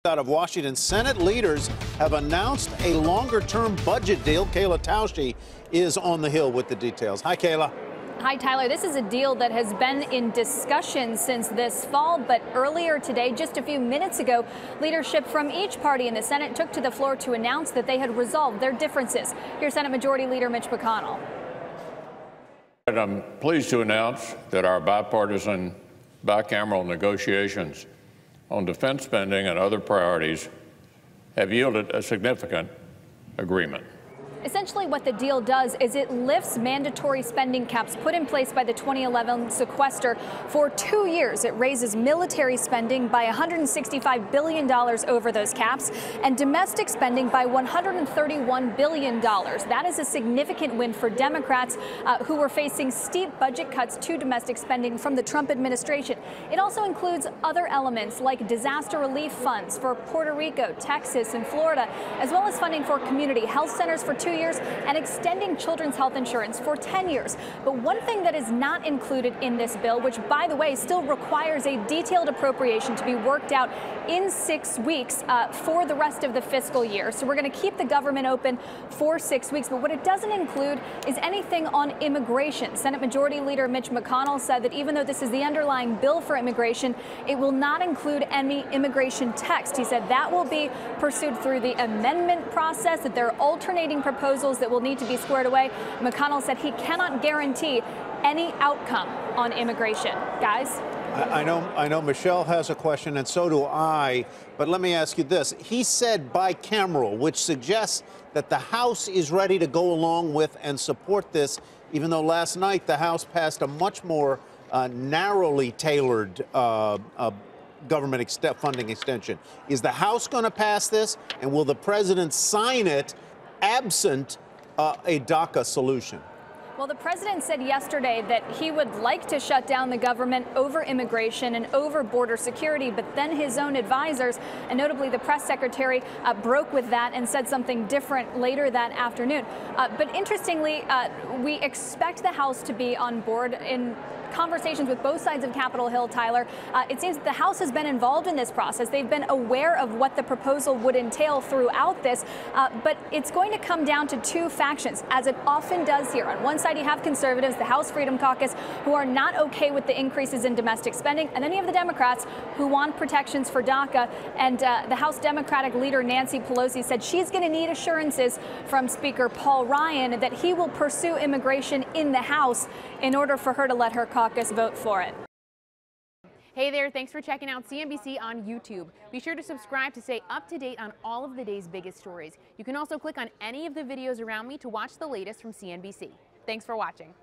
Out of Washington, Senate leaders have announced a longer-term budget deal. Kayla Tausche is on the Hill with the details. Hi, Kayla. Hi, Tyler. This is a deal that has been in discussion since this fall, but earlier today, just a few minutes ago, leadership from each party in the Senate took to the floor to announce that they had resolved their differences. Here's Senate Majority Leader Mitch McConnell. I'm pleased to announce that our bipartisan bicameral negotiations on defense spending and other priorities have yielded a significant agreement. Essentially, what the deal does is it lifts mandatory spending caps put in place by the 2011 sequester for 2 years. It raises military spending by $165 billion over those caps and domestic spending by $131 billion. That is a significant win for Democrats who were facing steep budget cuts to domestic spending from the Trump administration. It also includes other elements like disaster relief funds for Puerto Rico, Texas, and Florida, as well as funding for community health centers for 2 years and extending children's health insurance for 10 years. But one thing that is not included in this bill, which, by the way, still requires a detailed appropriation to be worked out in 6 weeks for the rest of the fiscal year. So we're going to keep the government open for 6 weeks. But what it doesn't include is anything on immigration. Senate Majority Leader Mitch McConnell said that even though this is the underlying bill for immigration, it will not include any immigration text. He said that will be pursued through the amendment process, that there are alternating proposals that will need to be squared away. McConnell said he cannot guarantee any outcome on immigration. Guys? I know Michelle has a question, and so do I, but let me ask you this. He said bicameral, which suggests that the House is ready to go along with and support this, even though last night the House passed a much more narrowly tailored government funding extension. Is the House going to pass this, and will the president sign it absent a DACA solution? Well, the president said yesterday that he would like to shut down the government over immigration and over border security, but then his own advisors, and notably the press secretary, broke with that and said something different later that afternoon. But interestingly, we expect the House to be on board in conversations with both sides of Capitol Hill, Tyler. It seems that the House has been involved in this process. They've been aware of what the proposal would entail throughout this, but it's going to come down to two factions, as it often does here. On one side, you have conservatives, the House Freedom Caucus, who are not okay with the increases in domestic spending, and then you have the Democrats who want protections for DACA, and the House Democratic leader Nancy Pelosi said she's going to need assurances from Speaker Paul Ryan that he will pursue immigration in the House in order for her to let her caucus vote for it. Hey there, thanks for checking out CNBC on YouTube. Be sure to subscribe to stay up to date on all of the day's biggest stories. You can also click on any of the videos around me to watch the latest from CNBC. Thanks for watching.